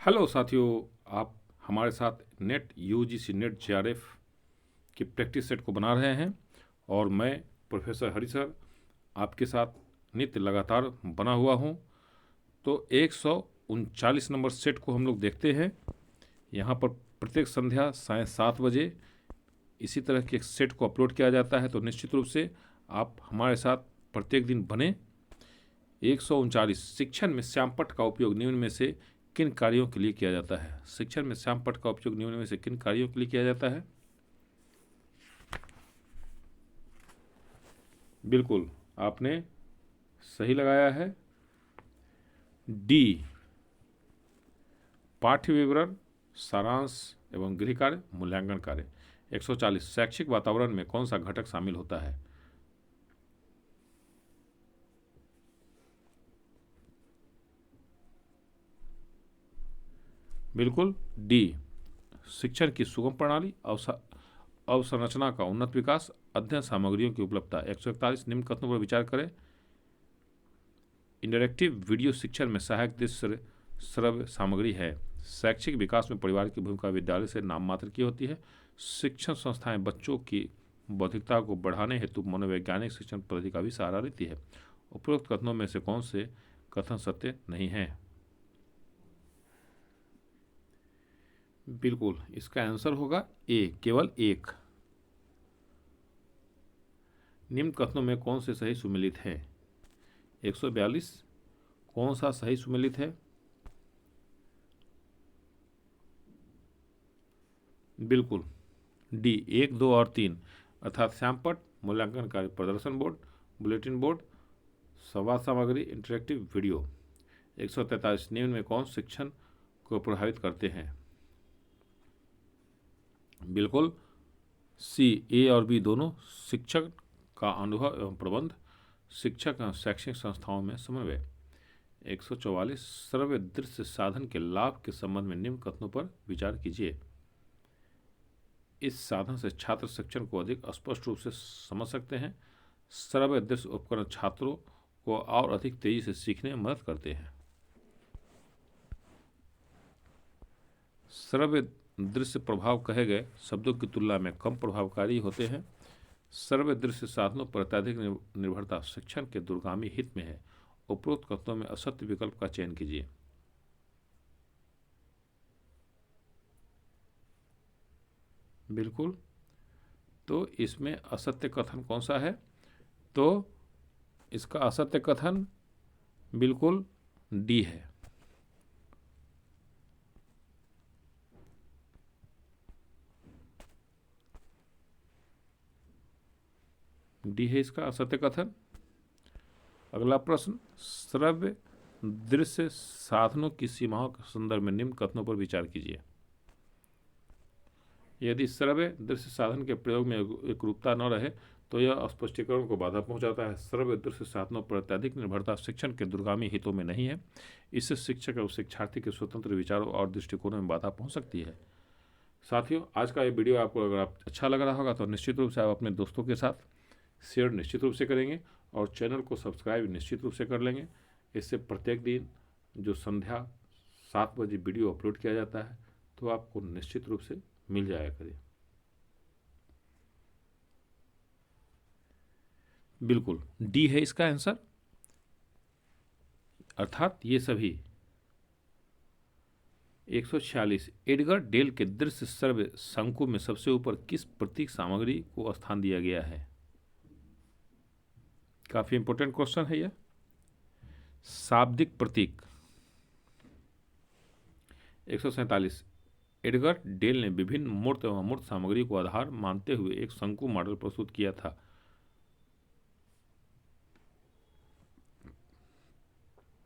Hello साथियों, आप हमारे साथ नेट यूजीसी नेट जेआरएफ की प्रैक्टिस सेट को बना रहे हैं और मैं प्रोफेसर हरि सर आपके साथ नित्य लगातार बना हुआ हूं। तो 139 नंबर सेट को हम लोग देखते हैं। यहां पर प्रत्येक संध्या 7:30 इसी तरह के सेट को अपलोड किया जाता है। तो निश्चित रूप से आप हमारे साथ प्रत्येक दिन बने। 139 शिक्षण में श्यामपट्ट का उपयोग निम्न में से किन कार्यों के लिए किया जाता है? शिक्षण में श्यामपट्ट का उपयोग निम्न में से किन कार्यों के लिए किया जाता है? बिल्कुल, आपने सही लगाया है। डी, पाठ्य विवरण, सारांश एवं गृह कार्य, मूल्यांकन कार्य। 140 शैक्षिक वातावरण में कौन सा घटक शामिल होता है? बिल्कुल डी, शिक्षण की सुगम प्रणाली, अवसंरचना का उन्नत विकास, अध्ययन सामग्रियों की उपलब्धता। 141 निम्न कथनों पर विचार करें। इंटरैक्टिव वीडियो शिक्षण में सहायक दृश्य श्रव्य सामग्री है। शैक्षिक विकास में परिवार की भूमिका विद्यालय से नाम मात्र की होती है। शिक्षण संस्थाएं बच्चों की बौद्धिकता को बढ़ाने हेतु मनोवैज्ञानिक शिक्षण पद्धति का भी सहारा लेती है। उपरोक्त कथनों में से कौन से कथन सत्य नहीं है? बिल्कुल, इसका आंसर होगा ए, केवल एक। निम्न कथनों में कौन से सही सुमेलित है? 142 कौन सा सही सुमेलित है? बिल्कुल डी, 1, 2 और 3 अर्थात श्यामपट्ट, मूल्यांकन कार्य, प्रदर्शन बोर्ड, बुलेटिन बोर्ड, संवाद सामग्री, इंटरेक्टिव वीडियो। 143 निम्न में कौन शिक्षण को प्रभावित करते हैं? बिल्कुल सी, ए और बी दोनों। शिक्षक का अनुभव एवं प्रबंध, शिक्षक एवं शैक्षणिक संस्थाओं में समन्वय। 144 श्रव्य दृश्य साधन के लाभ के संबंध में निम्न कथनों पर विचार कीजिए। इस साधन से छात्र शिक्षण को अधिक स्पष्ट रूप से समझ सकते हैं। श्रव्य दृश्य उपकरण छात्रों को और अधिक तेजी से सीखने में मदद करते हैं। श्रव्य दृश्य प्रभाव कहे गए शब्दों की तुलना में कम प्रभावकारी होते हैं। श्रव्य दृश्य साधनों पर अत्यधिक निर्भरता शिक्षण के दूरगामी हित में है। उपरोक्त कथनों में असत्य विकल्प का चयन कीजिए। बिल्कुल, तो इसमें असत्य कथन कौन सा है? तो इसका असत्य कथन बिल्कुल डी है। डी है इसका असत्य कथन। अगला प्रश्न, श्रव्य दृश्य साधनों की सीमाओं के संदर्भ में निम्न कथनों पर विचार कीजिए। यदि श्रव्य दृश्य साधन के प्रयोग में एकरूपता न रहे तो यह स्पष्टीकरण को बाधा पहुंचाता है। श्रव्य दृश्य साधनों पर अत्यधिक निर्भरता शिक्षण के दूरगामी हितों में नहीं है। इससे शिक्षक और शिक्षार्थी के स्वतंत्र विचारों और दृष्टिकोणों में बाधा पहुंच सकती है। साथियों, आज का ये वीडियो आपको अगर अच्छा लग रहा होगा तो निश्चित रूप से आप अपने दोस्तों के साथ शेयर निश्चित रूप से करेंगे और चैनल को सब्सक्राइब निश्चित रूप से कर लेंगे। इससे प्रत्येक दिन जो संध्या 7 बजे वीडियो अपलोड किया जाता है तो आपको निश्चित रूप से मिल जाया करे। बिल्कुल डी है इसका आंसर, अर्थात ये सभी। 146 एडगर डेल के दृश्य श्रव्य शंकु में सबसे ऊपर किस प्रतीक सामग्री को स्थान दिया गया है? काफी इंपॉर्टेंट क्वेश्चन है यह। शाब्दिक प्रतीक। 147 एडगर डेल ने विभिन्न मूर्त एवं अमूर्त सामग्री को आधार मानते हुए एक शंकु मॉडल प्रस्तुत किया था।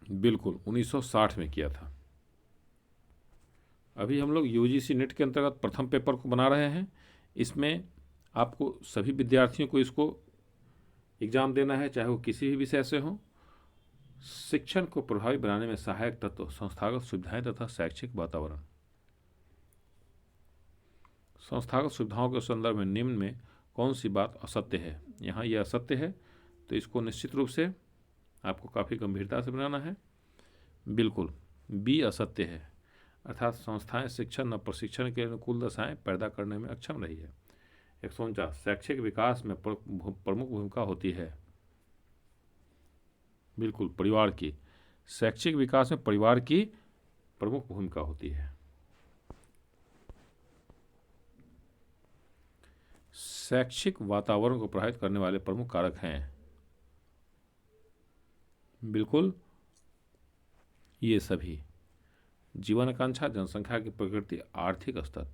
बिल्कुल 1960 में किया था। अभी हम लोग यूजीसी नेट के अंतर्गत प्रथम पेपर को बना रहे हैं। इसमें आपको सभी विद्यार्थियों को इसको एग्जाम देना है, चाहे वो किसी भी विषय से हो। शिक्षण को प्रभावी बनाने में सहायक तत्व, संस्थागत सुविधाएं तथा शैक्षिक वातावरण। संस्थागत सुविधाओं के संदर्भ में निम्न में कौन सी बात असत्य है? यहाँ यह असत्य है तो इसको निश्चित रूप से आपको काफ़ी गंभीरता से बनाना है। बिल्कुल बी असत्य है, अर्थात संस्थाएं शिक्षण और प्रशिक्षण के अनुकूल दशाएं पैदा करने में अक्षम रही है। 149 शैक्षिक विकास में प्रमुख भूमिका होती है। बिल्कुल, परिवार की। शैक्षिक विकास में परिवार की प्रमुख भूमिका होती है। शैक्षिक वातावरण को प्रभावित करने वाले प्रमुख कारक हैं। बिल्कुल, ये सभी जीवन आकांक्षा, जनसंख्या की प्रकृति, आर्थिक स्तर।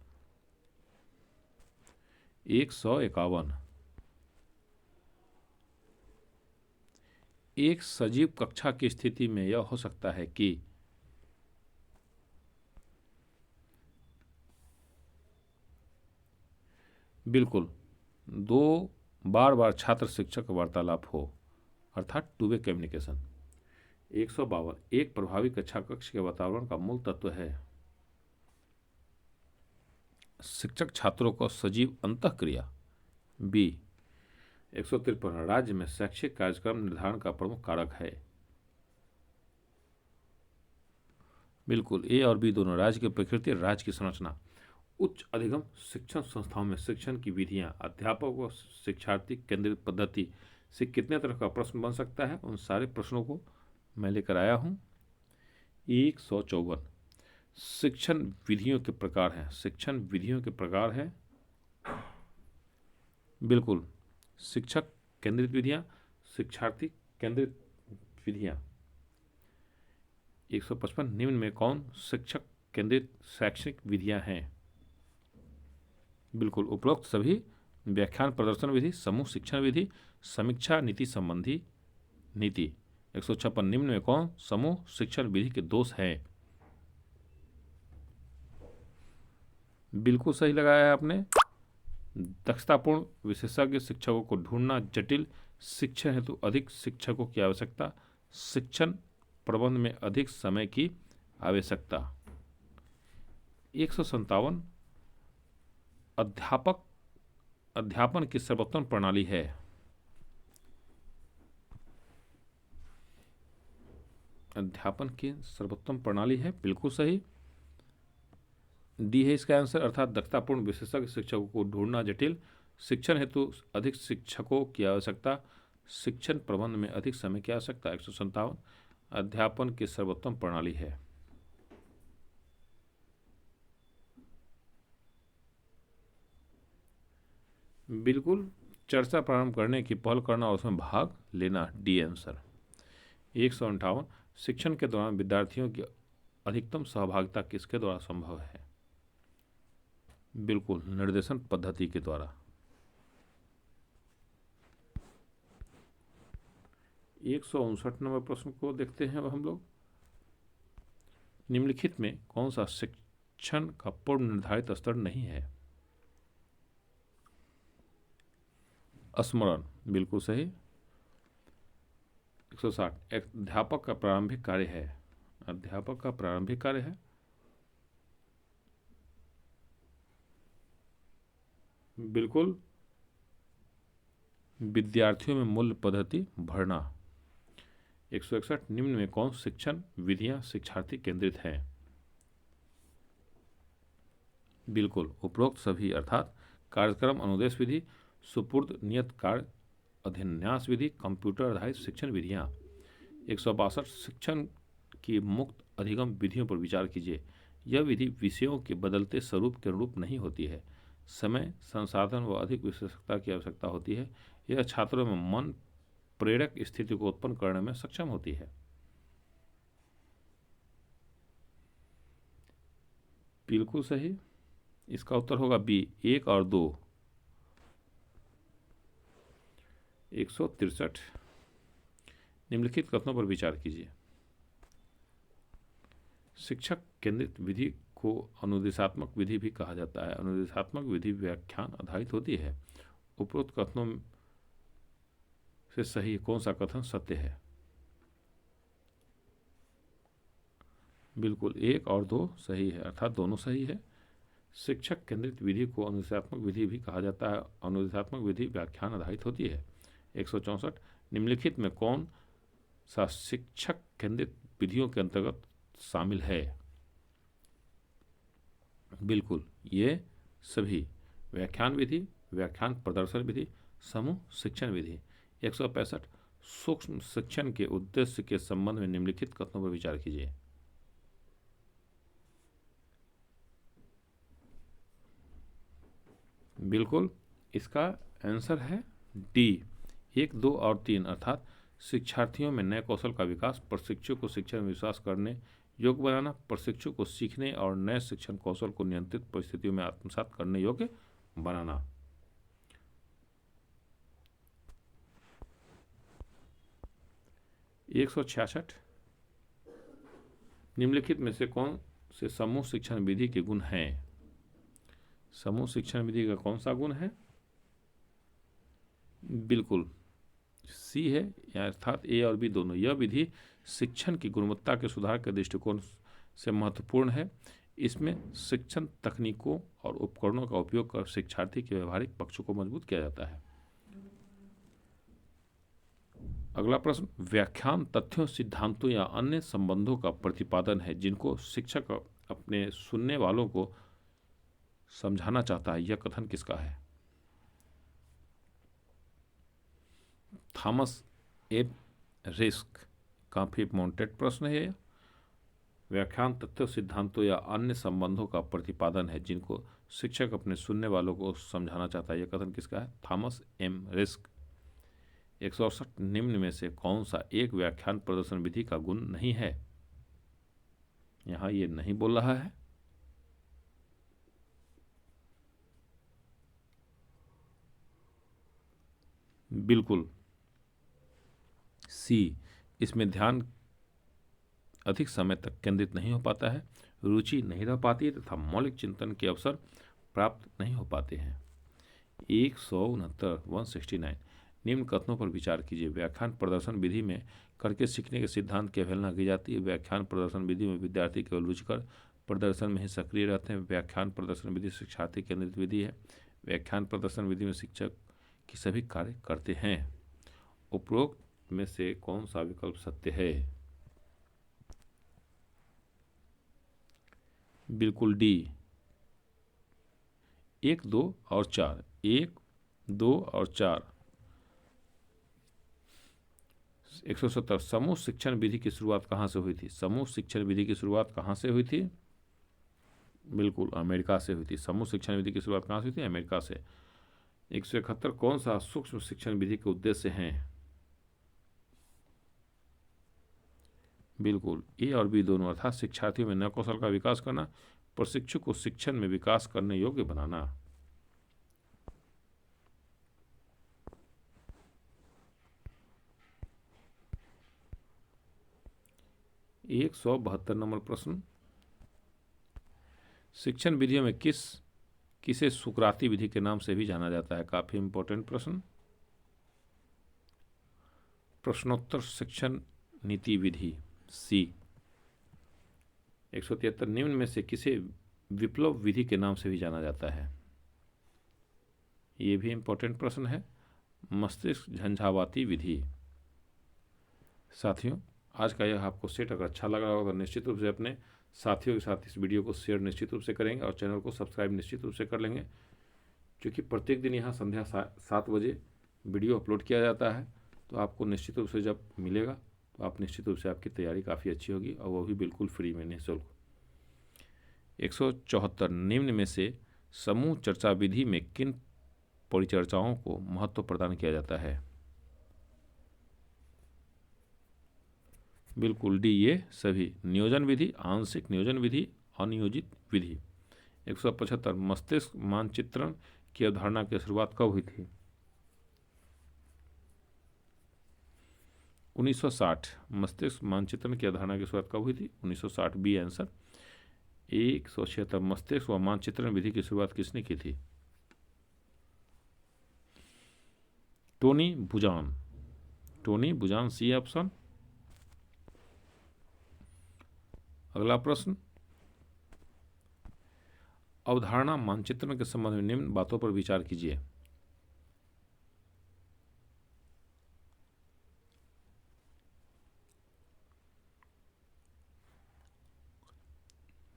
151 एक सजीव कक्षा की स्थिति में यह हो सकता है कि बिल्कुल दो बार बार छात्र शिक्षक वार्तालाप हो, अर्थात टू वे कम्युनिकेशन। 152 एक प्रभावी कक्षा कक्ष के वातावरण का मूल तत्व है। शिक्षक छात्रों को सजीव अंतःक्रिया। बी। 153 राज्य में शैक्षिक कार्यक्रम निर्धारण का प्रमुख कारक है। बिल्कुल, ए और बी दोनों। राज्य की प्रकृति, राज्य की संरचना। उच्च अधिगम शिक्षण संस्थाओं में शिक्षण की विधियां, अध्यापक व शिक्षार्थी केंद्रित पद्धति से कितने तरह का प्रश्न बन सकता है, उन सारे प्रश्नों को मैं लेकर आया हूं। 154 शिक्षण विधियों के प्रकार हैं। शिक्षण विधियों के प्रकार हैं, बिल्कुल, शिक्षक केंद्रित विधियां, शिक्षार्थी केंद्रित विधियां। 155 निम्न में कौन शिक्षक केंद्रित शैक्षणिक विधियां हैं? बिल्कुल, उपरोक्त सभी। व्याख्यान प्रदर्शन विधि, समूह शिक्षण विधि, समीक्षा नीति संबंधी नीति। 156 निम्न में कौन समूह शिक्षण विधि के दोष हैं? बिल्कुल सही लगाया है आपने। दक्षतापूर्ण विशेषज्ञ शिक्षकों को ढूंढना जटिल, शिक्षण हेतु अधिक शिक्षकों की आवश्यकता, शिक्षण प्रबंध में अधिक समय की आवश्यकता। 157 अध्यापन की सर्वोत्तम प्रणाली है। अध्यापन की सर्वोत्तम प्रणाली है, बिल्कुल सही। डी है इसका आंसर, अर्थात दक्षतापूर्ण विशेषज्ञ शिक्षकों को ढूंढना जटिल, शिक्षण हेतु अधिक शिक्षकों की आवश्यकता, शिक्षण प्रबंध में अधिक समय की आवश्यकता। 157 अध्यापन की सर्वोत्तम प्रणाली है। बिल्कुल, चर्चा प्रारंभ करने की पहल करना और उसमें भाग लेना, डी आंसर। 158 शिक्षण के दौरान विद्यार्थियों की अधिकतम सहभागिता किसके द्वारा संभव है? बिल्कुल, निर्देशन पद्धति के द्वारा। 159 नंबर प्रश्न को देखते हैं अब हम लोग। निम्नलिखित में कौन सा शिक्षण का पूर्व निर्धारित स्तर नहीं है? स्मरण, बिल्कुल सही। 160 अध्यापक का प्रारंभिक कार्य है। अध्यापक का प्रारंभिक कार्य है, बिल्कुल, विद्यार्थियों में मूल्य पद्धति भरना। 161 निम्न में कौन शिक्षण विधियां शिक्षार्थी केंद्रित हैं? बिल्कुल, उपरोक्त सभी, अर्थात कार्यक्रम अनुदेश विधि, सुपुर्द नियत कार्य अध्यन्यास विधि, कंप्यूटर आधारित शिक्षण विधियां। 162 शिक्षण की मुक्त अधिगम विधियों पर विचार कीजिए। यह विधि विषयों के बदलते स्वरूप के अनुरूप नहीं होती है। समय, संसाधन व अधिक विशेषज्ञता की आवश्यकता होती है। यह छात्रों में मन प्रेरक स्थिति को उत्पन्न करने में सक्षम होती है। बिल्कुल सही, इसका उत्तर होगा बी, 1 और 2। 163 निम्नलिखित कथनों पर विचार कीजिए। शिक्षक केंद्रित विधि को अनुदेशात्मक विधि भी कहा जाता है। अनुदेशात्मक विधि व्याख्यान आधारित होती है। उपरोक्त कथनों से सही कौन सा कथन सत्य है? बिल्कुल, 1 और 2 सही है, अर्थात दोनों सही है। शिक्षक केंद्रित विधि को अनुदेशात्मक विधि भी कहा जाता है। अनुदेशात्मक विधि व्याख्यान आधारित होती है। 164 निम्नलिखित में कौन सा शिक्षक केंद्रित विधियों के अंतर्गत शामिल है? बिल्कुल, ये सभी व्याख्यान विधि, व्याख्यान प्रदर्शन विधि, समूह शिक्षण विधि। 165 सूक्ष्म शिक्षण के उद्देश्य के संबंध में निम्नलिखित कथनों पर विचार कीजिए। बिल्कुल, इसका आंसर है डी 1, 2 और 3, अर्थात शिक्षार्थियों में नए कौशल का विकास, प्रशिक्षु को शिक्षण में विश्वास करने योग्य बनाना, प्रशिक्षु को सीखने और नए शिक्षण कौशल को नियंत्रित परिस्थितियों में आत्मसात करने योग्य बनाना। एक 166 निम्नलिखित में से कौन से समूह शिक्षण विधि के गुण हैं? समूह शिक्षण विधि का कौन सा गुण है? बिल्कुल सी है, अर्थात ए और बी दोनों। यह विधि शिक्षण की गुणवत्ता के सुधार के दृष्टिकोण से महत्वपूर्ण है। इसमें शिक्षण तकनीकों और उपकरणों का उपयोग कर शिक्षार्थी के व्यवहारिक पक्षों को मजबूत किया जाता है। अगला प्रश्न, व्याख्यान तथ्यों, सिद्धांतों या अन्य संबंधों का प्रतिपादन है जिनको शिक्षक अपने सुनने वालों को समझाना चाहता है। यह कथन किसका है? थॉमस एम रिस्क। काफी माउंटेड प्रश्न है। व्याख्यान तथ्यों, सिद्धांतों या अन्य संबंधों का प्रतिपादन है जिनको शिक्षक अपने सुनने वालों को समझाना चाहता है। यह कथन किसका है? Thomas M risk. 168 निम्न में से कौन सा एक व्याख्यान प्रदर्शन विधि का गुण नहीं है? यहां ये नहीं बोल रहा है। बिल्कुल सी, इसमें ध्यान अधिक समय तक केंद्रित नहीं हो पाता है, रुचि नहीं रह पाती है तथा मौलिक चिंतन के अवसर प्राप्त नहीं हो पाते हैं। 169 निम्न कथनों पर विचार कीजिए। व्याख्यान प्रदर्शन विधि में करके सीखने के सिद्धांत की अवहेलना की जाती है। व्याख्यान प्रदर्शन विधि में विद्यार्थी केवल रुचिकर प्रदर्शन में ही सक्रिय रहते हैं। व्याख्यान प्रदर्शन विधि शिक्षार्थी केंद्रित विधि है। व्याख्यान प्रदर्शन विधि में शिक्षक की सभी कार्य करते हैं। उपरोक्त में से कौन सा विकल्प सत्य है? बिल्कुल डी 1, 2 और 4। 1, 2 और 4। 170 समूह शिक्षण विधि की शुरुआत कहाँ से हुई थी? समूह शिक्षण विधि की शुरुआत कहाँ से हुई थी? बिल्कुल अमेरिका से हुई थी। समूह शिक्षण विधि की शुरुआत कहाँ से हुई थी? अमेरिका से। 171 कौन सा सूक्ष्म शिक्षण विधि के उद्देश्य हैं? बिल्कुल ए और बी दोनों, अर्थात शिक्षार्थियों में नए कौशल का विकास करना, प्रशिक्षु को शिक्षण में विकास करने योग्य बनाना। 172 नंबर प्रश्न, शिक्षण विधियों में किसे सुकराती विधि के नाम से भी जाना जाता है? काफी इंपॉर्टेंट प्रश्न। प्रश्नोत्तर शिक्षण नीति विधि सी। 173 निम्न में से किसे विप्लव विधि के नाम से भी जाना जाता है? ये भी इंपॉर्टेंट प्रश्न है। मस्तिष्क झंझावाती विधि। साथियों, आज का यह आपको सेट अगर अच्छा लगा होगा तो निश्चित रूप से अपने साथियों के साथ इस वीडियो को शेयर निश्चित रूप से करेंगे और चैनल को सब्सक्राइब निश्चित रूप से कर लेंगे, क्योंकि प्रत्येक दिन यहाँ संध्या 7 बजे वीडियो अपलोड किया जाता है। तो आपको निश्चित रूप से जब मिलेगा तो आप निश्चित रूप से आपकी तैयारी काफ़ी अच्छी होगी, और वो भी बिल्कुल फ्री में, निःशुल्क। 174 निम्न में से समूह चर्चा विधि में किन परिचर्चाओं को महत्व प्रदान किया जाता है? बिल्कुल डी ये सभी। नियोजन विधि, आंशिक नियोजन विधि, अनियोजित विधि। 175 मस्तिष्क मानचित्रण की अवधारणा की शुरुआत कब हुई थी? 1960। मस्तिष्क मानचित्रण की अवधारणा की शुरुआत कब हुई थी? 1960 बी आंसर। 176 मस्तिष्क व मानचित्रण विधि की शुरुआत किसने की थी? Tony Buzan. Tony Buzan C option. अगला प्रश्न, अवधारणा मानचित्रण के संबंध में निम्न बातों पर विचार कीजिए।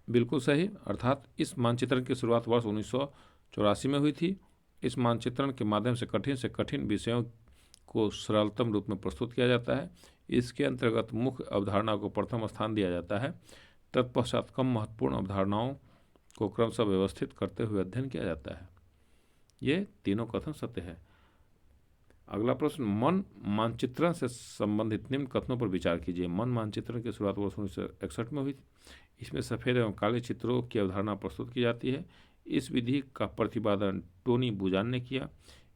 बिल्कुल सही, अर्थात इस मानचित्रण की शुरुआत वर्ष 1984 में हुई थी। इस मानचित्रण के माध्यम से कठिन विषयों को सरलतम रूप में प्रस्तुत किया जाता है। इसके अंतर्गत मुख्य अवधारणा को प्रथम स्थान दिया जाता है। तत्पश्चात कम महत्वपूर्ण अवधारणाओं को क्रमशः व्यवस्थित करते हुए अध्ययन किया जाता है। ये तीनों कथन सत्य है। अगला प्रश्न, मन मानचित्रण से संबंधित निम्न कथनों पर विचार कीजिए। मन मानचित्रण की शुरुआत वर्ष 1961 में हुई थी। इसमें सफ़ेद एवं काले चित्रों की अवधारणा प्रस्तुत की जाती है। इस विधि का प्रतिपादन टोनी बुचान ने किया।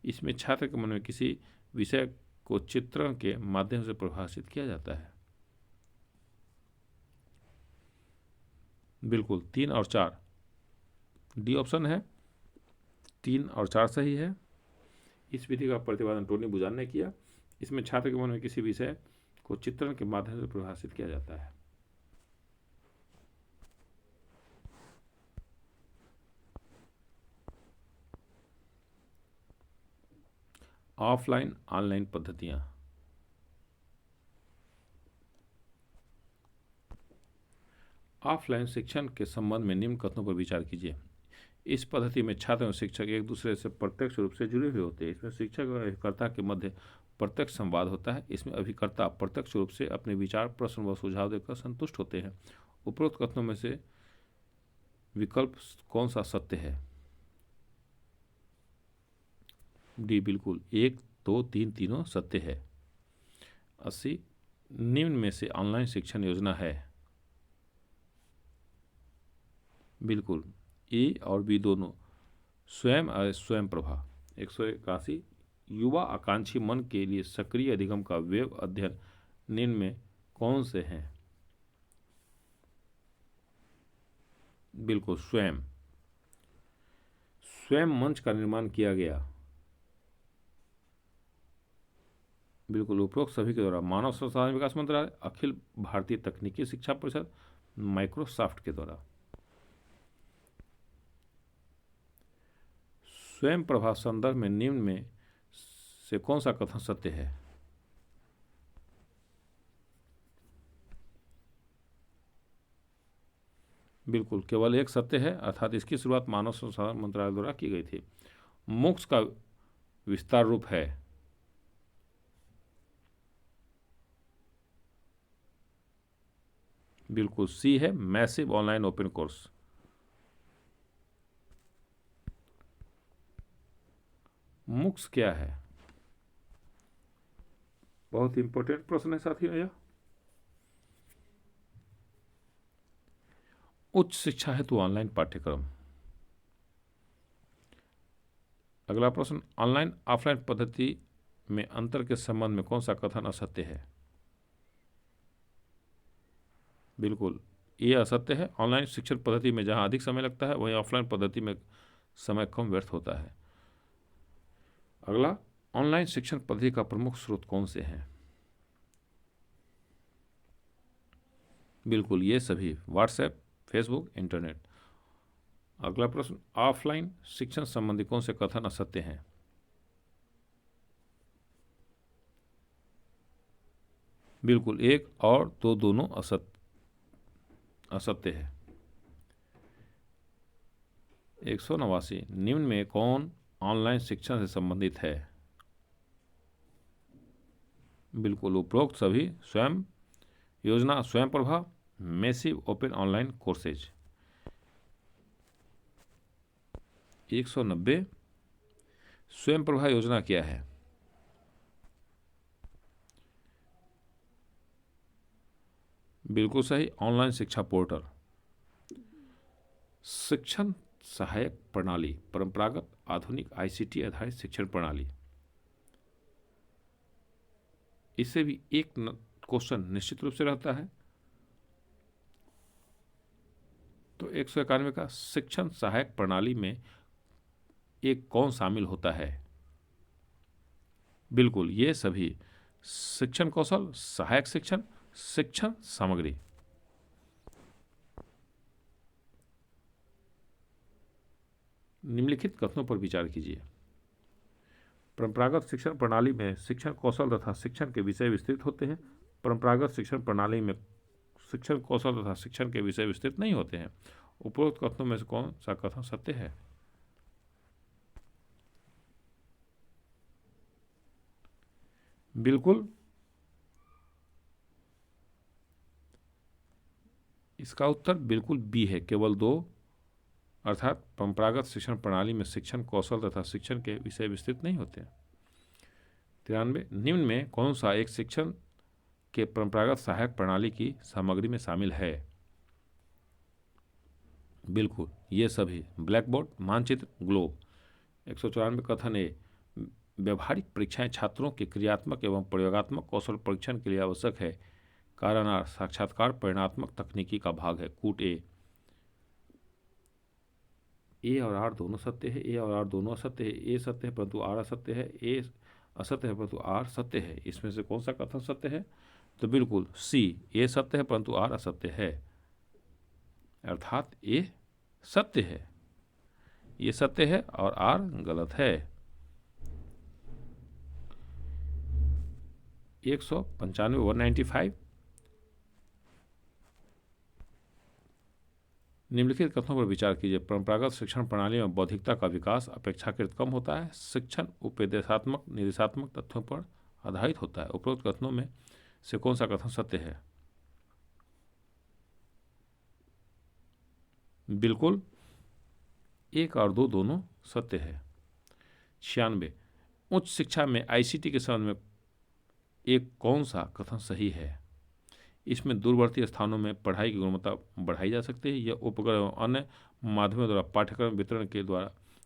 इसमें छात्र के मन में किसी विषय को चित्रण के माध्यम से परिभाषित किया जाता है। बिल्कुल 3 और 4 डी ऑप्शन है, 3 और 4 सही है। इस विधि का प्रतिपादन टोनी बुचान ने किया। इसमें छात्र के मन में किसी विषय को चित्रण के माध्यम से परिभाषित किया जाता है। Offline online पद्धतियां। ऑफलाइन शिक्षण के संबंध में निम्न कथनों पर विचार कीजिए। इस पद्धति में छात्र एवं शिक्षक एक दूसरे से प्रत्यक्ष रूप से जुड़े हुए होते हैं। इसमें शिक्षक और अभिकर्ता के मध्य प्रत्यक्ष संवाद होता है। इसमें अभिकर्ता प्रत्यक्ष रूप से अपने विचार, प्रश्न व सुझाव देकर संतुष्ट होते हैं। उपरोक्त कथनों में से विकल्प कौन सा सत्य है? डी बिल्कुल 1, 2, 3 तीनों सत्य है। 80 निम्न में से ऑनलाइन शिक्षण योजना है? बिल्कुल ए और बी दोनों। स्वयं प्रभा। 181 युवा आकांक्षी मन के लिए सक्रिय अधिगम का वेब अध्ययन निम्न में कौन से हैं? बिल्कुल स्वयं मंच का निर्माण किया गया। बिल्कुल उपरोक्त सभी के द्वारा। मानव संसाधन विकास मंत्रालय, अखिल भारतीय तकनीकी शिक्षा परिषद, माइक्रोसॉफ्ट के द्वारा। स्वयं प्रभा संदर्भ में निम्न में से कौन सा कथन सत्य है? बिल्कुल केवल एक सत्य है, अर्थात इसकी शुरुआत मानव संसाधन मंत्रालय द्वारा की गई थी। MOOCs का विस्तार रूप है? बिल्कुल सी है, massive online open course. MOOCs क्या है? बहुत इंपॉर्टेंट प्रश्न है साथियों यह। उच्च शिक्षा हेतु ऑनलाइन पाठ्यक्रम। अगला प्रश्न, ऑनलाइन ऑफलाइन पद्धति में अंतर के संबंध में कौन सा कथन असत्य है? बिल्कुल ये असत्य है। ऑनलाइन शिक्षण पद्धति में जहां अधिक समय लगता है, वहीं ऑफलाइन पद्धति में समय कम व्यर्थ होता है। अगला, ऑनलाइन शिक्षण पद्धति का प्रमुख स्रोत कौन से हैं? बिल्कुल ये सभी, व्हाट्सएप, फेसबुक, इंटरनेट। अगला प्रश्न, ऑफलाइन शिक्षण संबंधी कौन से कथन असत्य हैं? बिल्कुल 1 और 2 दोनों असत्य है। 189 निम्न में कौन ऑनलाइन शिक्षण से संबंधित है? बिल्कुल उपरोक्त सभी। स्वयं योजना, स्वयं Prabha, massive open online courses. 190 स्वयं प्रभा योजना क्या है? बिल्कुल सही, ऑनलाइन शिक्षा पोर्टल। शिक्षण सहायक प्रणाली, परंपरागत आधुनिक ICT आधारित शिक्षण प्रणाली। इससे भी एक क्वेश्चन निश्चित रूप से रहता है। तो 191 का शिक्षण सहायक प्रणाली में एक कौन शामिल होता है? बिल्कुल ये सभी, शिक्षण कौशल, सहायक शिक्षण, शिक्षण सामग्री। निम्नलिखित कथनों पर विचार कीजिए। परंपरागत शिक्षण प्रणाली में शिक्षण कौशल तथा शिक्षण के विषय विस्तृत होते हैं। परंपरागत शिक्षण प्रणाली में शिक्षण कौशल तथा शिक्षण के विषय विस्तृत नहीं होते हैं। उपरोक्त कथनों में से कौन सा कथन सत्य है? बिल्कुल, इसका उत्तर बिल्कुल बी है, केवल 2, अर्थात परंपरागत शिक्षण प्रणाली में शिक्षण कौशल तथा शिक्षण के विषय विस्तृत नहीं होते। 93, निम्न में कौन सा एक शिक्षण के परंपरागत सहायक प्रणाली की सामग्री में शामिल है? बिल्कुल, ये सभी ब्लैक बोर्ड, मानचित्र, ग्लोब। 194 कथन ए, व्यवहारिक परीक्षाएं छात्रों के क्रियात्मक एवं प्रयोगात्मक कौशल परीक्षण के लिए आवश्यक है। कारण आर, साक्षात्कार परिणात्मक तकनीकी का भाग है। कूट ए और आर दोनों सत्य है, ए और आर दोनों असत्य है, ए सत्य है परंतु आर असत्य है, ए असत्य है परंतु आर सत्य है। इसमें से कौन सा कथन सत्य है? तो बिल्कुल सी, ए सत्य है परंतु आर असत्य है, अर्थात ए सत्य है, ये सत्य है और आर गलत है। 195 195, निम्नलिखित कथनों पर विचार कीजिए। परंपरागत शिक्षण प्रणाली में बौद्धिकता का विकास अपेक्षाकृत कम होता है। शिक्षण उपदेशात्मक निर्देशात्मक तथ्यों पर आधारित होता है। उपरोक्त कथनों में से कौन सा कथन सत्य है? बिल्कुल, 1 और 2 दोनों सत्य है। 96, उच्च शिक्षा में आईसीटी के संबंध में एक कौन सा कथन सही है? इसमें दूरवर्ती स्थानों में पढ़ाई की गुणवत्ता बढ़ाई जा सकती है। यह उपग्रह एवं अन्य माध्यमों द्वारा पाठ्यक्रम वितरण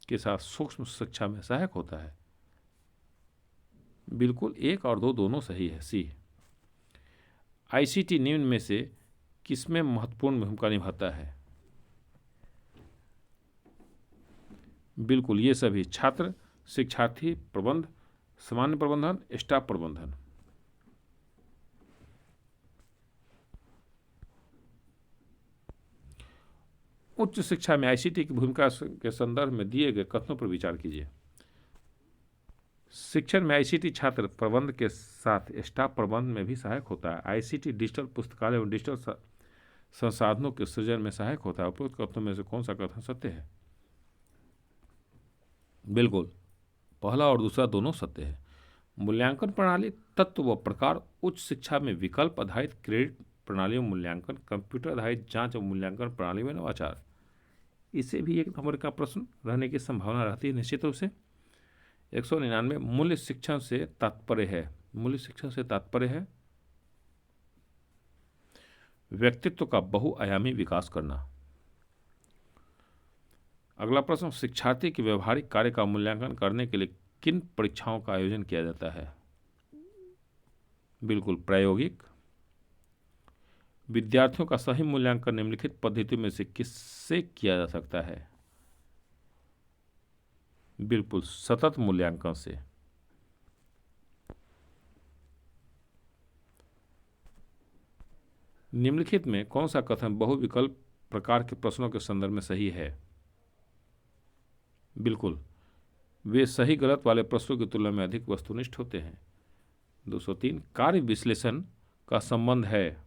के साथ सूक्ष्म शिक्षा में सहायक होता है। बिल्कुल, 1 और 2 दोनों सही है। सी, आईसीटी निम्न में से किसमें महत्वपूर्ण भूमिका निभाता है? बिल्कुल, ये सभी छात्र शिक्षार्थी प्रबंध, सामान्य प्रबंधन, स्टाफ प्रबंधन। उच्च शिक्षा में आईसीटी की भूमिका के संदर्भ में दिए गए कथनों पर विचार कीजिए। शिक्षण में आईसीटी छात्र प्रबंध के साथ स्टाफ प्रबंध में भी सहायक होता है। आईसीटी डिजिटल पुस्तकालय एवं डिजिटल संसाधनों के सृजन में सहायक होता है। उपरोक्त कथनों में से कौन सा कथन सत्य है? बिल्कुल, पहला और दूसरा दोनों सत्य है। मूल्यांकन प्रणाली, तत्व व प्रकार, उच्च शिक्षा में विकल्प आधारित क्रेडिट प्रणाली में मूल्यांकन, कंप्यूटर आधारित जांच और मूल्यांकन प्रणाली में नवाचार। इसे भी 1 नंबर का प्रश्न रहने की संभावना रहती है निश्चित रूप से। 199, मूल्य शिक्षण से तात्पर्य है। मूल्य शिक्षण से तात्पर्य है व्यक्तित्व का बहुआयामी विकास करना। अगला प्रश्न, शिक्षार्थी के व्यवहारिक कार्य का मूल्यांकन करने के लिए किन परीक्षाओं का आयोजन किया जाता है? बिल्कुल, प्रायोगिक। विद्यार्थियों का सही मूल्यांकन निम्नलिखित पद्धतियों में से किससे किया जा सकता है? बिल्कुल, सतत मूल्यांकन से। निम्नलिखित में कौन सा कथन बहुविकल्प प्रकार के प्रश्नों के संदर्भ में सही है? बिल्कुल, वे सही गलत वाले प्रश्नों की तुलना में अधिक वस्तुनिष्ठ होते हैं। 203, कार्य विश्लेषण का संबंध है।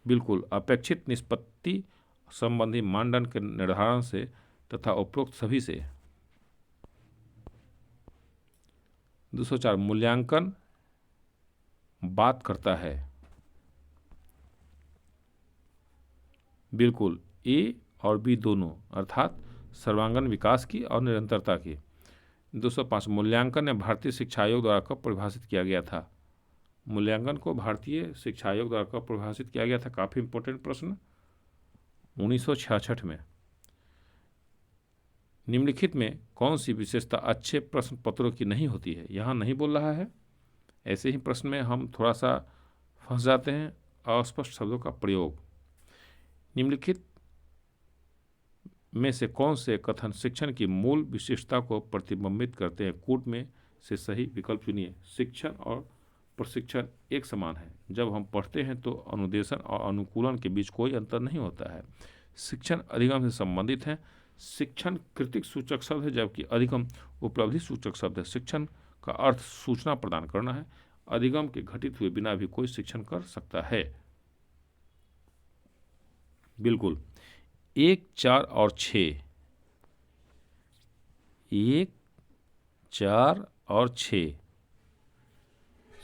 बिल्कुल, अपेक्षित निष्पत्ति संबंधी मानदंड के निर्धारण से तथा उपरोक्त सभी से। 204, मूल्यांकन बात करता है। बिल्कुल, ए और बी दोनों, अर्थात सर्वांगीण विकास की और निरंतरता की। 205, मूल्यांकन ने भारतीय शिक्षा आयोग द्वारा कब परिभाषित किया गया था? मूल्यांकन को भारतीय शिक्षा आयोग द्वारा कब परिभाषित किया गया था? काफ़ी इंपॉर्टेंट प्रश्न, 1966 में। निम्नलिखित में कौन सी विशेषता अच्छे प्रश्न पत्रों की नहीं होती है? यहाँ नहीं बोल रहा है, ऐसे ही प्रश्न में हम थोड़ा सा फंस जाते हैं। अस्पष्ट शब्दों का प्रयोग। निम्नलिखित में से कौन से कथन शिक्षण की मूल विशेषता को प्रतिबिंबित करते हैं? कूट में से सही विकल्प चुनिए। शिक्षण और प्रशिक्षण एक समान है। जब हम पढ़ते हैं तो अनुदेशन और अनुकूलन के बीच कोई अंतर नहीं होता है। शिक्षण अधिगम से संबंधित है। शिक्षण कृतिक सूचक शब्द है जबकि अधिगम उपलब्धि सूचक शब्द है। शिक्षण का अर्थ सूचना प्रदान करना है। अधिगम के घटित हुए बिना भी कोई शिक्षण कर सकता है। बिल्कुल, 1, 4 और 6, 1, 4 और 6।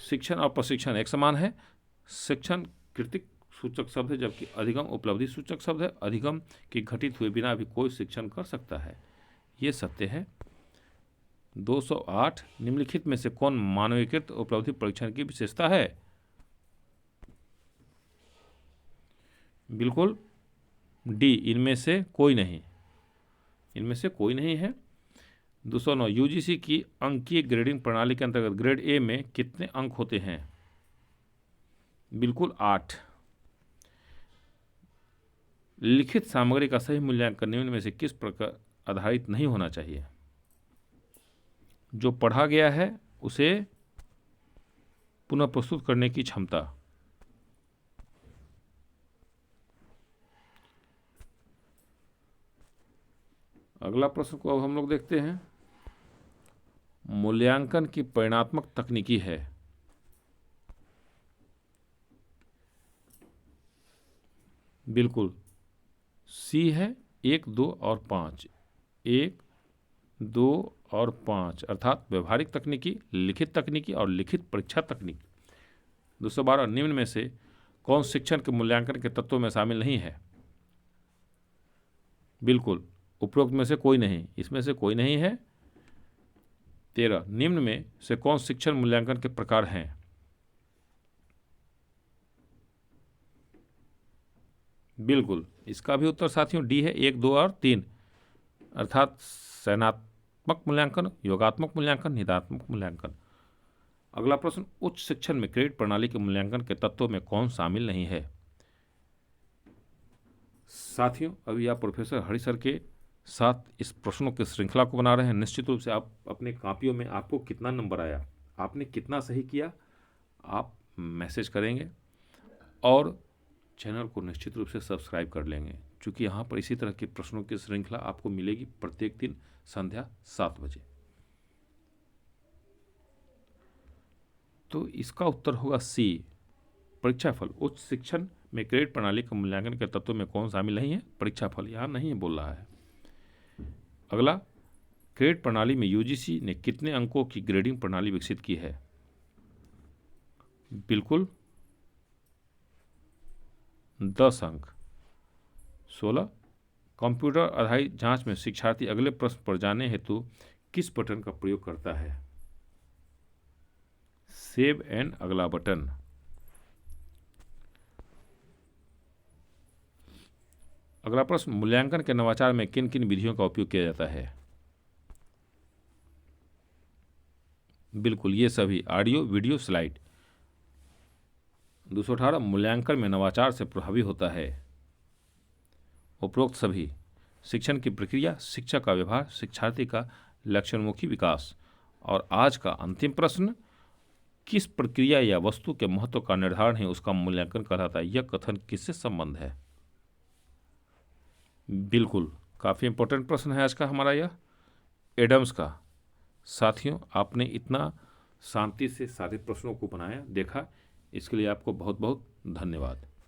शिक्षण और प्रशिक्षण एक समान है। शिक्षण कृतिक सूचक शब्द है, जबकि अधिगम उपलब्धि सूचक शब्द है। अधिगम की घटित हुए बिना भी कोई शिक्षण कर सकता है, ये सत्य है। 208, निम्नलिखित में से कौन मानवीकृत उपलब्धि परीक्षण की विशेषता है? बिल्कुल डी, इनमें से कोई नहीं, इनमें से कोई नहीं है। 209, यूजीसी की अंकीय ग्रेडिंग प्रणाली के अंतर्गत ग्रेड ए में कितने अंक होते हैं? बिल्कुल 8। लिखित सामग्री का सही मूल्यांकन निम्न में से किस प्रकार आधारित नहीं होना चाहिए? जो पढ़ा गया है उसे पुनः प्रस्तुत करने की क्षमता। अगला प्रश्न को अब हम लोग देखते हैं। मूल्यांकन की परिणात्मक तकनीकी है। बिल्कुल सी है, 1, 2 और 5। 1, 2 और 5 अर्थात व्यवहारिक तकनीकी, लिखित तकनीकी और लिखित परीक्षा तकनीकी। 212, निम्न में से कौन शिक्षण के मूल्यांकन के तत्वों में शामिल नहीं है? बिल्कुल उपरोक्त में से कोई नहीं, इसमें से कोई नहीं है। 13, निम्न में से कौन शिक्षण मूल्यांकन के प्रकार हैं? बिल्कुल इसका भी उत्तर साथियों डी है, 1, 2 और 3 अर्थात चयनात्मक मूल्यांकन, योगात्मक मूल्यांकन, निदात्मक मूल्यांकन। अगला प्रश्न, उच्च शिक्षण में क्रेडिट प्रणाली के मूल्यांकन के तत्वों में कौन शामिल नहीं है? साथियों अभी आप प्रोफेसर हरि सर के साथ इस प्रश्नों की श्रृंखला को बना रहे हैं। निश्चित रूप से आप अपने कापियों में आपको कितना नंबर आया, आपने कितना सही किया, आप मैसेज करेंगे और चैनल को निश्चित रूप से सब्सक्राइब कर लेंगे, क्योंकि यहाँ पर इसी तरह की प्रश्नों की श्रृंखला आपको मिलेगी प्रत्येक दिन संध्या 7 बजे। तो इसका उत्तर होगा सी, परीक्षाफल। उच्च शिक्षण में क्रेडिट प्रणाली के मूल्यांकन के तत्वों में कौन शामिल नहीं है? परीक्षाफल, यहाँ नहीं बोल रहा है। अगला, क्रेडिट प्रणाली में यूजीसी ने कितने अंकों की ग्रेडिंग प्रणाली विकसित की है? बिल्कुल 10 अंक। 16, कंप्यूटर आधारित जांच में शिक्षार्थी अगले प्रश्न पर जाने हेतु किस बटन का प्रयोग करता है? सेव एंड अगला बटन। अगला प्रश्न, मूल्यांकन के नवाचार में किन किन विधियों का उपयोग किया जाता है? बिल्कुल ये सभी, ऑडियो, वीडियो, स्लाइड। 218, मूल्यांकन में नवाचार से प्रभावी होता है? उपरोक्त सभी। शिक्षण की प्रक्रिया, शिक्षा का व्यवहार, शिक्षार्थी का लक्ष्योन्मुखी विकास। और आज का अंतिम प्रश्न, किस प्रक्रिया या वस्तु के महत्व का निर्धारण है उसका मूल्यांकन कहलाता है? यह कथन किससे संबंध है? बिल्कुल काफ़ी इंपॉर्टेंट प्रश्न है आज का हमारा, यह एडम्स का। साथियों आपने इतना शांति से सारे प्रश्नों को बनाया, देखा, इसके लिए आपको बहुत बहुत धन्यवाद।